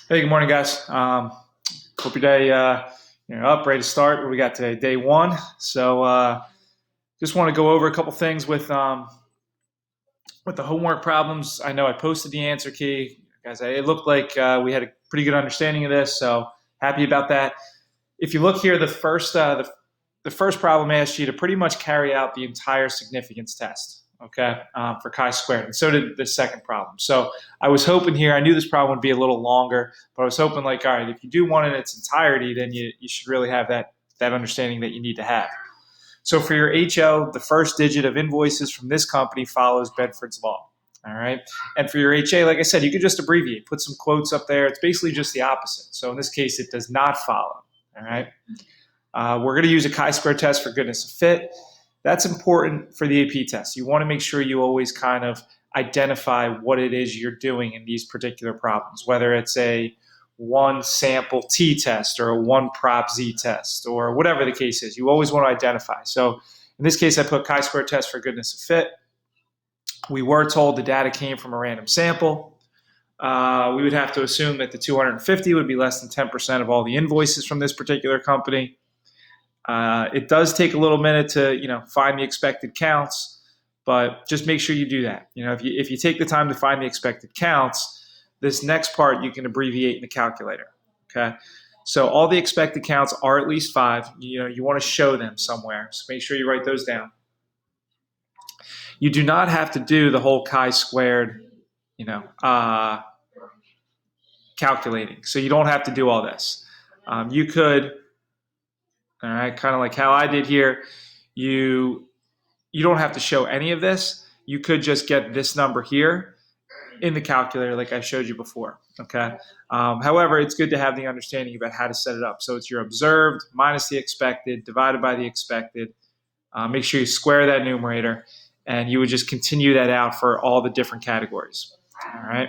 Hey, good morning, guys. Hope your day, up, ready to start. What we got today? Day one. Just want to go over a couple things with the homework problems. I know I posted the answer key, guys. It looked like we had a pretty good understanding of this, so happy about that. If you look here, the first problem asked you to pretty much carry out the entire significance test, okay, for chi-squared, and so did the second problem. So I was hoping here, I knew this problem would be a little longer, but I was hoping like, all right, if you do one in its entirety, then you should really have that understanding that you need to have. So for your HO, the first digit of invoices from this company follows Bedford's Law. All right. And for your HA, like I said, you could just abbreviate, put some quotes up there. It's basically just the opposite. So in this case, it does not follow. All right. We're going to use a chi-square test for goodness of fit. That's important for the AP test. You want to make sure you always kind of identify what it is you're doing in these particular problems, whether it's a one sample T test or a one prop Z test or whatever the case is. You always want to identify. So in this case, I put chi-square test for goodness of fit. We were told the data came from a random sample. We would have to assume that the 250 would be less than 10% of all the invoices from this particular company. It does take a little minute to find the expected counts, but just make sure you do that. If you take the time to find the expected counts, this next part you can abbreviate in the calculator. Okay, so all the expected counts are at least 5. You want to show them somewhere, so make sure you write those down. You do not have to do the whole chi-squared, calculating. So you don't have to do all this. You could, all right, kind of like how I did here. You don't have to show any of this. You could just get this number here in the calculator like I showed you before, okay? However, it's good to have the understanding about how to set it up. So it's your observed minus the expected divided by the expected. Make sure you square that numerator, and you would just continue that out for all the different categories, all right?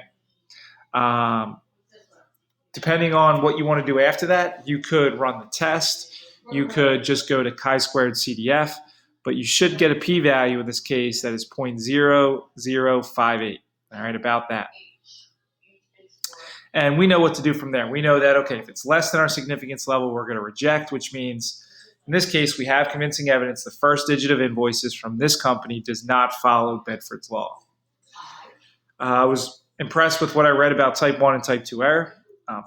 Depending on what you want to do after that, you could run the test. You could just go to chi-squared CDF, but you should get a p-value in this case that is 0.0058. All right, about that. And we know what to do from there. We know that, okay, if it's less than our significance level, we're going to reject, which means in this case, we have convincing evidence the first digit of invoices from this company does not follow Bedford's Law. I was impressed with what I read about type 1 and type 2 error.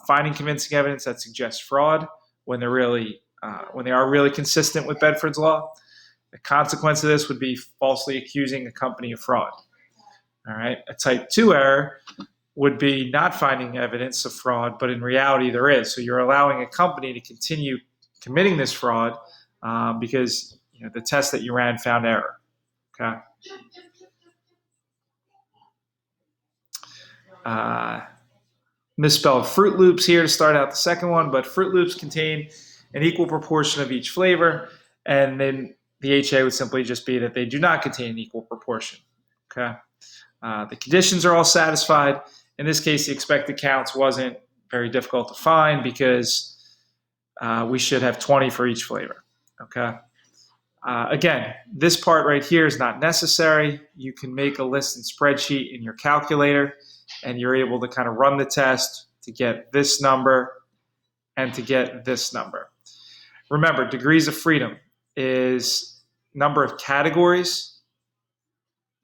Finding convincing evidence that suggests fraud when they are really consistent with Bedford's Law. The consequence of this would be falsely accusing a company of fraud. All right, a type 2 error would be not finding evidence of fraud, but in reality there is. So you're allowing a company to continue committing this fraud because the test that you ran found error. Okay. Misspelled Fruit Loops here to start out the second one, but Fruit Loops contain an equal proportion of each flavor, and then the HA would simply just be that they do not contain an equal proportion. Okay. The conditions are all satisfied. In this case, the expected counts wasn't very difficult to find because we should have 20 for each flavor. Okay. Again, this part right here is not necessary. You can make a list and spreadsheet in your calculator, and you're able to kind of run the test to get this number and to get this number. Remember, degrees of freedom is number of categories.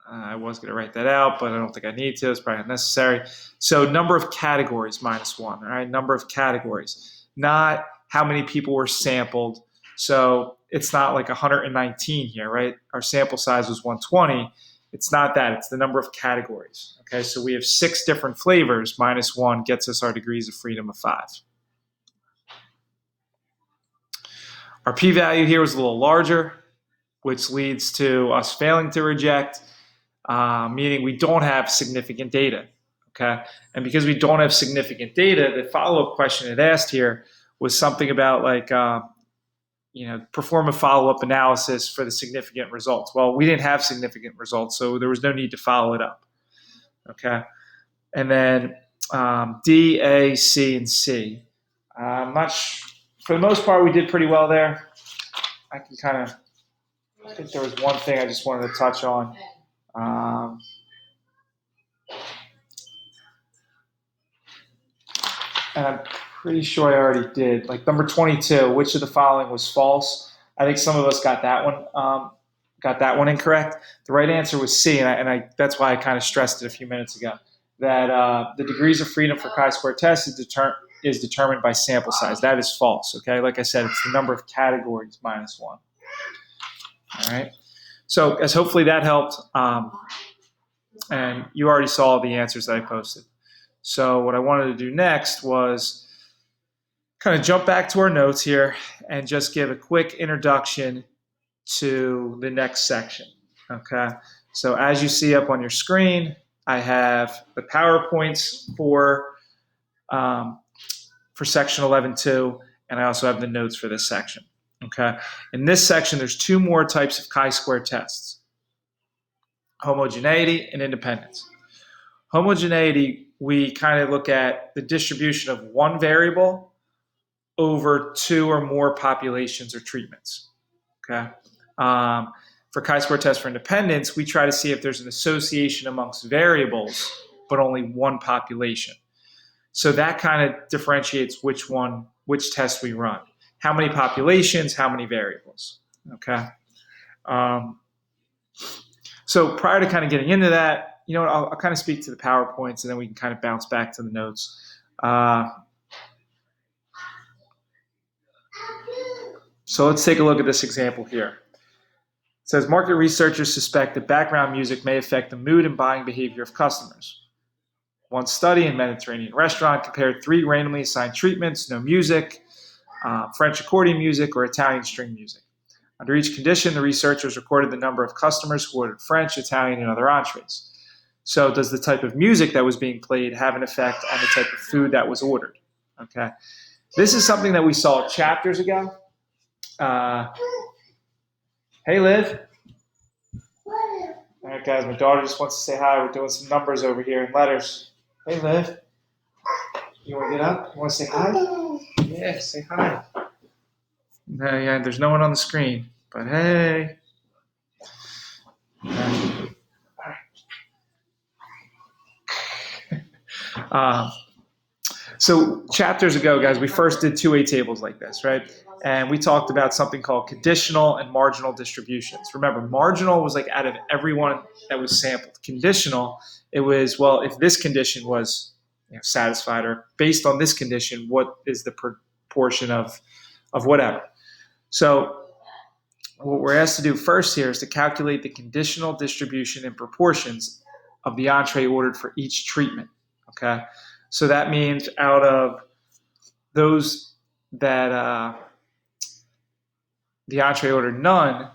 I was going to write that out, but I don't think I need to. It's probably not necessary. So number of categories minus 1, all right? Number of categories, not how many people were sampled. So it's not like 119 here, right? Our sample size was 120. It's not that. It's the number of categories, okay? So we have 6 different flavors. Minus 1 gets us our degrees of freedom of 5. Our p-value here was a little larger, which leads to us failing to reject, meaning we don't have significant data, okay? And because we don't have significant data, the follow-up question it asked here was something about like, perform a follow-up analysis for the significant results. Well, we didn't have significant results, so there was no need to follow it up, okay? And then D, A, C, and C. For the most part, we did pretty well there. I think there was one thing I just wanted to touch on. and I'm pretty sure I already did. Like number 22, which of the following was false? I think some of us got that one incorrect. The right answer was C, and I that's why I kind of stressed it a few minutes ago. That the degrees of freedom for chi-square test is determined by sample size. That is false. Okay, like I said, it's the number of categories minus one. All right. So as hopefully that helped, and you already saw the answers that I posted. So what I wanted to do next was kind of jump back to our notes here and just give a quick introduction to the next section. Okay. So as you see up on your screen, I have the PowerPoints for section 11.2, and I also have the notes for this section. Okay. In this section, there's two more types of chi-square tests: homogeneity and independence. Homogeneity, we kind of look at the distribution of one variable over two or more populations or treatments. Okay. For chi-square test for independence, we try to see if there's an association amongst variables, but only one population. So that kind of differentiates which test we run. How many populations, how many variables. Okay. So prior to kind of getting into that, I'll kind of speak to the PowerPoints, and then we can kind of bounce back to the notes. So let's take a look at this example here. It says market researchers suspect that background music may affect the mood and buying behavior of customers. One study in a Mediterranean restaurant compared 3 randomly assigned treatments: no music, French accordion music, or Italian string music. Under each condition, the researchers recorded the number of customers who ordered French, Italian, and other entrees. So does the type of music that was being played have an effect on the type of food that was ordered? Okay. This is something that we saw chapters ago. Hey, Liv. All right, guys, my daughter just wants to say hi. We're doing some numbers over here and letters. Hey, Liv. You want to get up? You want to say hi? Yeah, say hi. No, yeah, there's no one on the screen, but hey. So chapters ago, guys, we first did 2A tables like this, right? And we talked about something called conditional and marginal distributions. Remember, marginal was like out of everyone that was sampled. Conditional, it was, well, if this condition was satisfied, or based on this condition, what is the proportion of whatever. So what we're asked to do first here is to calculate the conditional distribution in proportions of the entree ordered for each treatment. Okay. So that means out of those that the entree ordered none,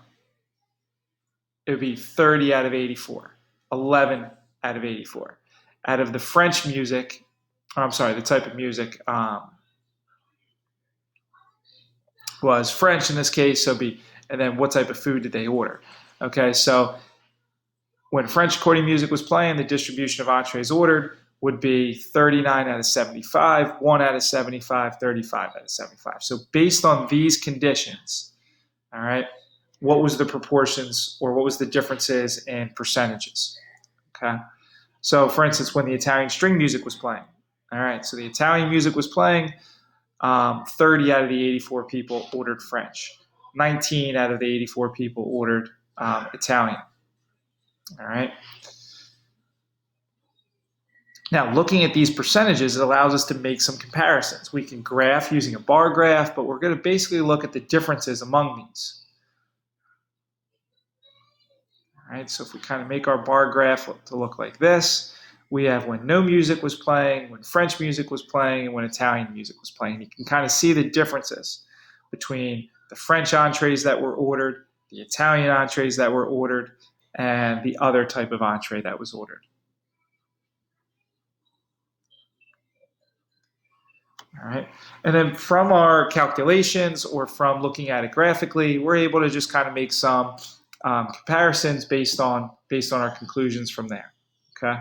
it would be 30 out of 84, 11 out of 84. Out of the French music, the type of music was French in this case, so and then what type of food did they order? Okay, so when French accordion music was playing, the distribution of entrees ordered would be 39 out of 75, 1 out of 75, 35 out of 75. So based on these conditions, all right, what was the proportions, or what was the differences in percentages? Okay. So for instance, when the Italian string music was playing, all right, so the Italian music was playing, 30 out of the 84 people ordered French. 19 out of the 84 people ordered Italian. All right. Now, looking at these percentages, it allows us to make some comparisons. We can graph using a bar graph, but we're going to basically look at the differences among these. All right, so if we kind of make our bar graph to look like this, we have when no music was playing, when French music was playing, and when Italian music was playing. You can kind of see the differences between the French entrees that were ordered, the Italian entrees that were ordered, and the other type of entree that was ordered. All right. And then from our calculations, or from looking at it graphically, we're able to just kind of make some comparisons based on our conclusions from there. Okay.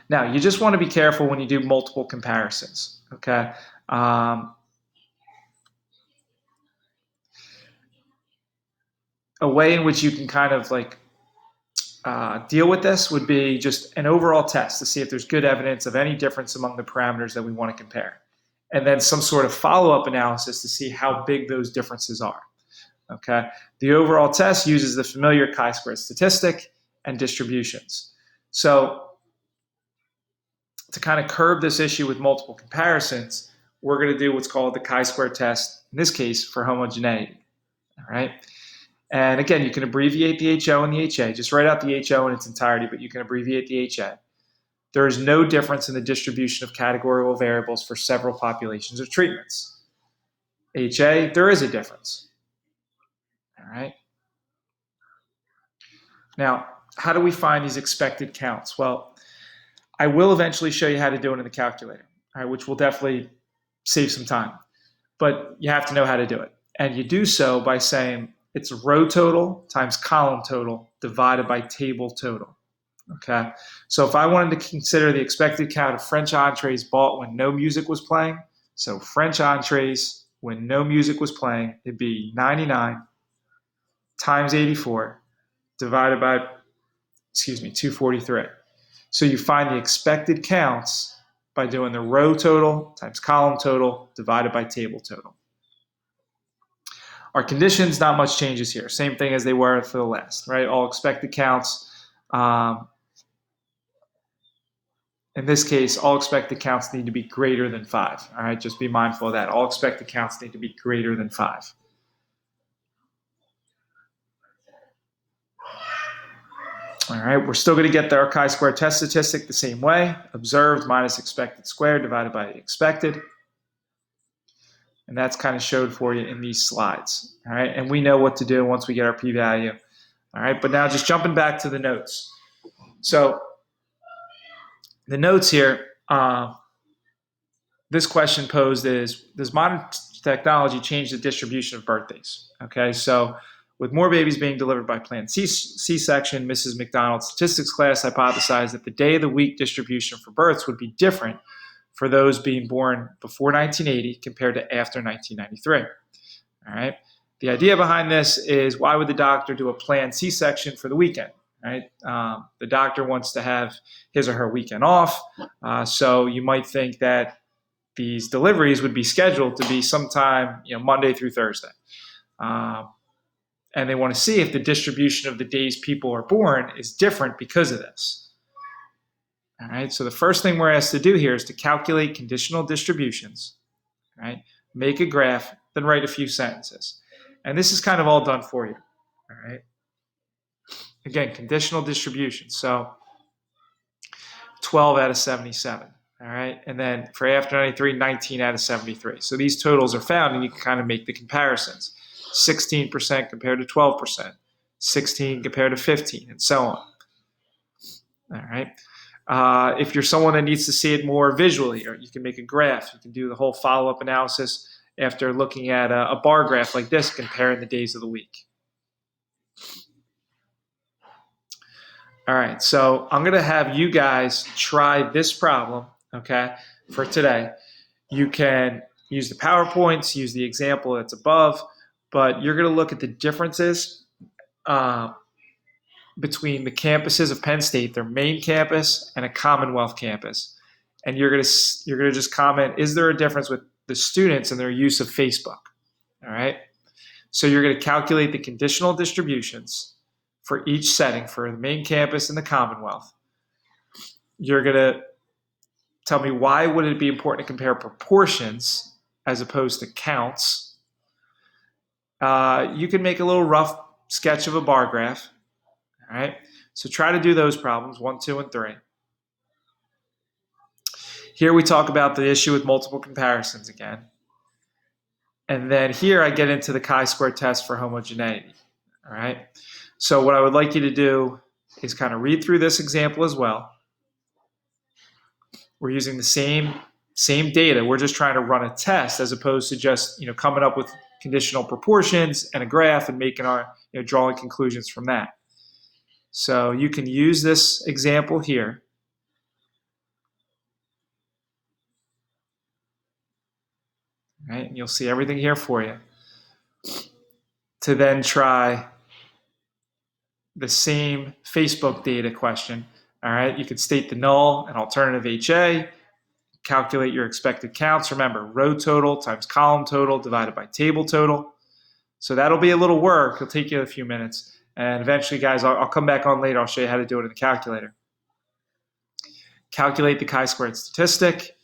Now, you just want to be careful when you do multiple comparisons. Okay. A way in which you can kind of like deal with this would be just an overall test to see if there's good evidence of any difference among the parameters that we want to compare. And then some sort of follow-up analysis to see how big those differences are. Okay. The overall test uses the familiar chi-square statistic and distributions. So to kind of curb this issue with multiple comparisons, we're going to do what's called the chi-square test, in this case for homogeneity. All right. And again, you can abbreviate the HO and the HA. Just write out the HO in its entirety, but you can abbreviate the HA. There is no difference in the distribution of categorical variables for several populations of treatments. HA, there is a difference. All right. Now, how do we find these expected counts? Well, I will eventually show you how to do it in the calculator, all right, which will definitely save some time. But you have to know how to do it. And you do so by saying it's row total times column total divided by table total. Okay, so if I wanted to consider the expected count of French entrees bought when no music was playing, so French entrees when no music was playing, it'd be 99 times 84 divided by, 243. So you find the expected counts by doing the row total times column total divided by table total. Our conditions, not much changes here. Same thing as they were for the last, right? All expected counts. In this case, all expected counts need to be greater than 5. All right, just be mindful of that. All expected counts need to be greater than 5. All right, we're still going to get our chi-square test statistic the same way. Observed minus expected squared divided by expected. And that's kind of showed for you in these slides. All right, and we know what to do once we get our p-value. All right, but now just jumping back to the notes. So the notes here, this question posed is, does modern technology change the distribution of birthdays? Okay, so with more babies being delivered by planned C-section, Mrs. McDonald's statistics class hypothesized that the day of the week distribution for births would be different for those being born before 1980 compared to after 1993. All right. The idea behind this is, why would the doctor do a planned C-section for the weekend? Right. The doctor wants to have his or her weekend off, so you might think that these deliveries would be scheduled to be sometime, Monday through Thursday. And they want to see if the distribution of the days people are born is different because of this. All right, so the first thing we're asked to do here is to calculate conditional distributions, right? Make a graph, then write a few sentences. And this is kind of all done for you, all right? Again, conditional distribution, so 12 out of 77, all right? And then for after 93, 19 out of 73. So these totals are found, and you can kind of make the comparisons. 16% compared to 12%, 16 compared to 15, and so on. All right. If you're someone that needs to see it more visually, or you can make a graph. You can do the whole follow-up analysis after looking at a bar graph like this, comparing the days of the week. All right, so I'm going to have you guys try this problem, okay, for today. You can use the PowerPoints, use the example that's above, but you're going to look at the differences between the campuses of Penn State, their main campus and a Commonwealth campus. And you're going to just comment, is there a difference with the students and their use of Facebook? All right. So you're going to calculate the conditional distributions for each setting for the main campus and the Commonwealth. You're going to tell me, why would it be important to compare proportions as opposed to counts? You can make a little rough sketch of a bar graph. All right. So try to do those problems, 1, 2, and 3. Here we talk about the issue with multiple comparisons again. And then here I get into the chi-square test for homogeneity. All right. So what I would like you to do is kind of read through this example as well. We're using the same data. We're just trying to run a test as opposed to just, coming up with conditional proportions and a graph and making our, drawing conclusions from that. So you can use this example here. Right, and you'll see everything here for you to then try the same Facebook data question. All right, you could state the null and alternative HA, calculate your expected counts. Remember, row total times column total divided by table total. So that'll be a little work. It'll take you a few minutes. And eventually, guys, I'll come back on later. I'll show you how to do it in the calculator. Calculate the chi-squared statistic.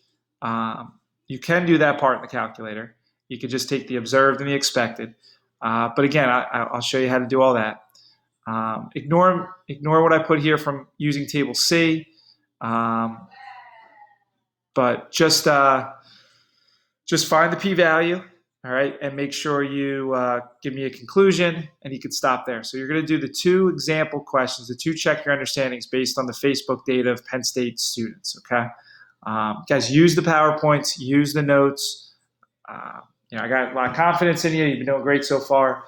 You can do that part in the calculator. You could just take the observed and the expected. But again, I'll show you how to do all that. Ignore what I put here from using table C. But just find the p-value, all right, and make sure you give me a conclusion, and you can stop there. So you're going to do the 2 example questions, the 2 check your understandings based on the Facebook data of Penn State students, okay? Guys, use the PowerPoints, use the notes. I got a lot of confidence in you. You've been doing great so far.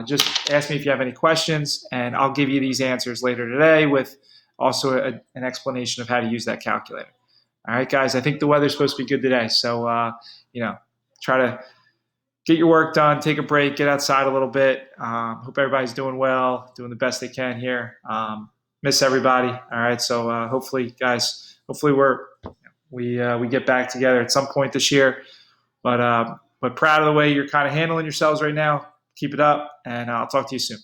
Just ask me if you have any questions, and I'll give you these answers later today with also an explanation of how to use that calculator. All right, guys, I think the weather's supposed to be good today. So, try to get your work done, take a break, get outside a little bit. Hope everybody's doing well, doing the best they can here. Miss everybody. All right, so hopefully, guys, we get back together at some point this year. But proud of the way you're kind of handling yourselves right now. Keep it up, and I'll talk to you soon.